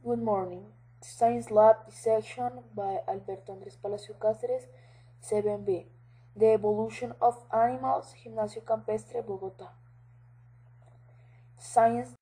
Good morning. Science Lab dissection by Alberto Palacio Cáceres, 7B. The Evolution of Animals, Gimnasio Campestre, Bogotá. Science.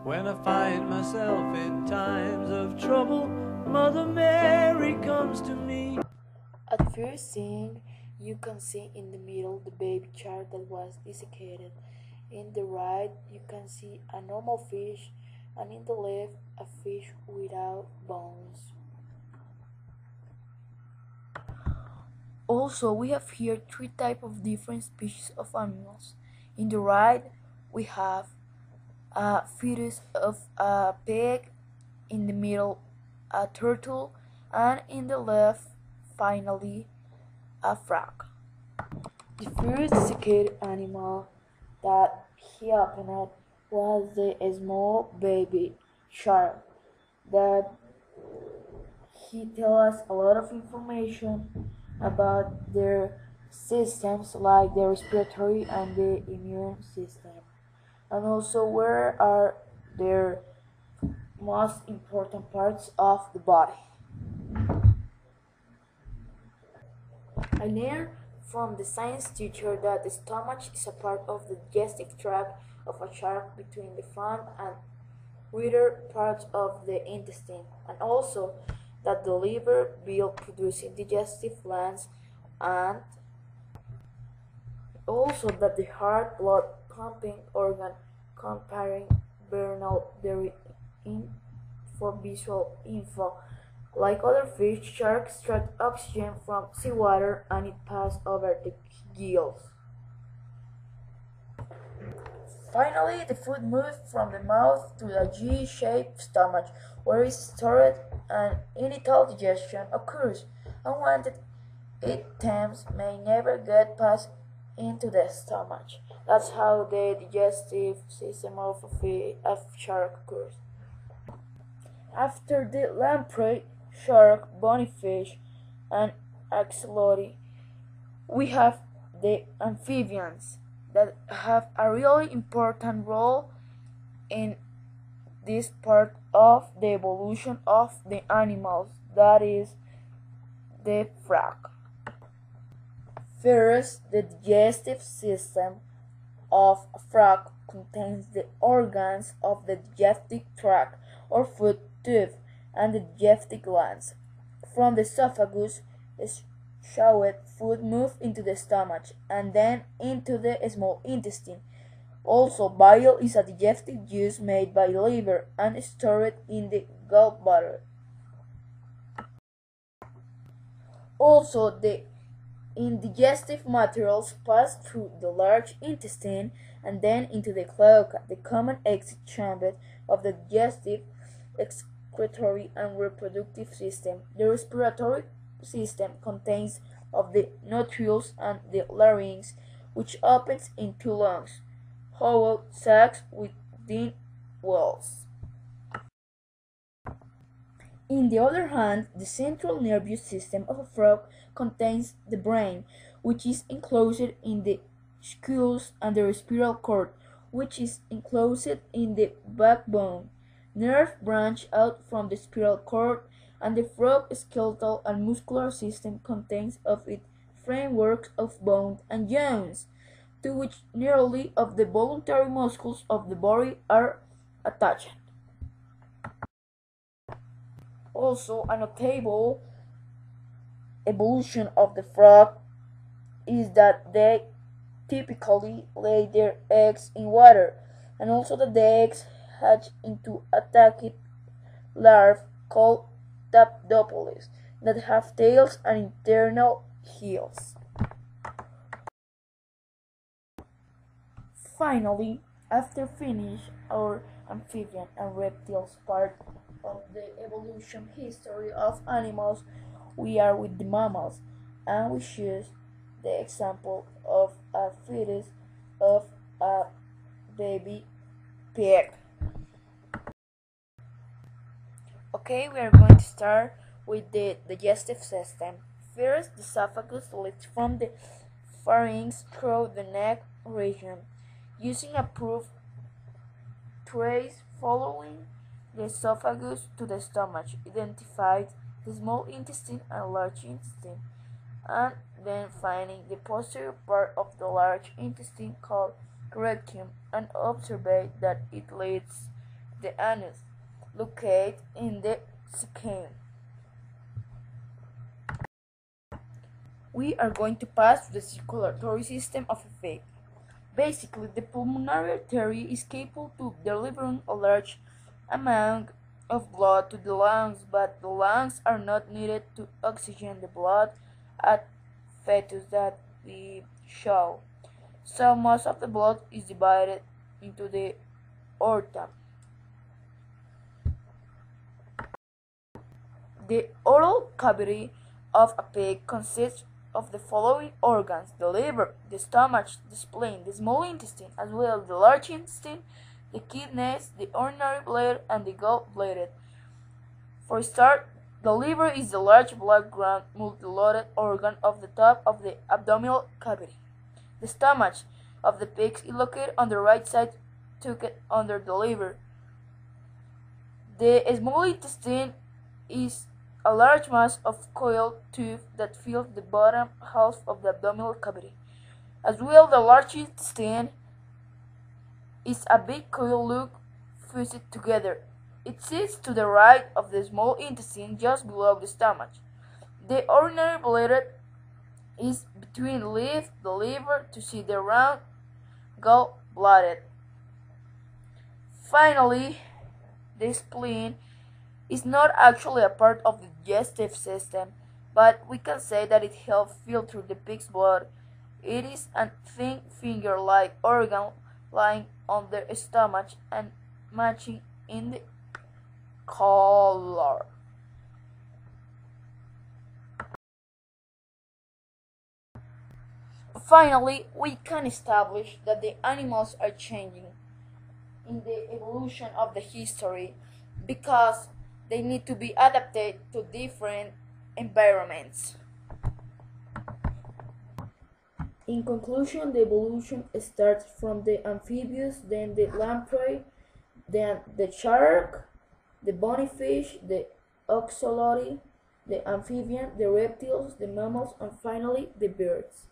When I find myself in times of trouble, Mother Mary comes to me. At first seeing, you can see in the middle the baby shark that was desiccated. In the right, you can see a normal fish, and in the left, a fish without bones. Also, we have here three types of different species of animals. In the right, we have a fetus of a pig, in the middle a turtle, and in the left, finally, a frog. The first desiccated animal that he opened was the small baby shark that he tells us a lot of information about their systems like the respiratory and the immune system, and also where are their most important parts of the body. I learned from the science teacher that the stomach is a part of the digestive tract of a shark between the front and rear parts of the intestine, and also that the liver builds producing digestive glands, and also that the heart blood pumping organ comparing vernal very in for visual info. Like other fish, sharks extract oxygen from seawater and it passes over the gills. Finally, the food moves from the mouth to the G-shaped stomach, where it is stored and initial digestion occurs. Unwanted items may never get passed into the stomach. That's how the digestive system of a shark occurs. After the lamprey, shark, bonyfish, and axolotl, we have the amphibians that have a really important role in this part of the evolution of the animals, that is, the frog. First, the digestive system of a frog contains the organs of the digestive tract or food tube and the digestive glands. From the esophagus, showed food moves into the stomach and then into the small intestine. Also, bile is a digestive juice made by the liver and stored in the gallbladder. Also, the indigestive materials pass through the large intestine and then into the cloaca, the common exit chamber of the digestive, excretory, and reproductive system. The respiratory system contains of the nostrils and the larynx, which opens into lungs, hollow sacs with thin walls. In the other hand, the central nervous system of a frog contains the brain, which is enclosed in the skulls, and the spinal cord, which is enclosed in the backbone. Nerves branch out from the spinal cord, and the frog skeletal and muscular system contains of it frameworks of bone and joints, to which nearly of the voluntary muscles of the body are attached. Also, a notable evolution of the frog is that they typically lay their eggs in water, and also that the eggs hatch into attached larvae called tadpoles that have tails and internal gills. Finally, after finish our amphibian and reptiles part of the evolution history of animals, we are with the mammals, and we choose the example of a fetus of a baby pig. Okay, we are going to start with the digestive system. First, the esophagus leads from the pharynx through the neck region. Using a proof trace following the esophagus to the stomach, identified the small intestine and large intestine, and then finding the posterior part of the large intestine called rectum and observed that it leads the anus, located in the cecum. We are going to pass to the circulatory system of a pig. Basically, the pulmonary artery is capable of delivering a large amount of blood to the lungs, but the lungs are not needed to oxygen the blood at fetus that we show. So most of the blood is divided into the aorta. The oral cavity of a pig consists of the following organs: the liver, the stomach, the spleen, the small intestine, as well as the large intestine, the kidneys, the urinary bladder, and the gallbladder. For a start, the liver is the large black-ground multiloaded organ of the top of the abdominal cavity. The stomach of the pig is located on the right side, tucked under the liver. The small intestine is a large mass of coiled tube that fills the bottom half of the abdominal cavity. As well, the large intestine is a big coiled loop fused together. It sits to the right of the small intestine, just below the stomach. The urinary bladder is between the liver to see the round gallbladder. Finally, the spleen is not actually a part of the digestive system, but we can say that it helps filter the pig's blood. It is a thin finger-like organ lying on the stomach and matching in the color. Finally, we can establish that the animals are changing in the evolution of the history because they need to be adapted to different environments. In conclusion, the evolution starts from the amphibious, then the lamprey, then the shark, the bony fish, the oxalotl, the amphibian, the reptiles, the mammals, and finally the birds.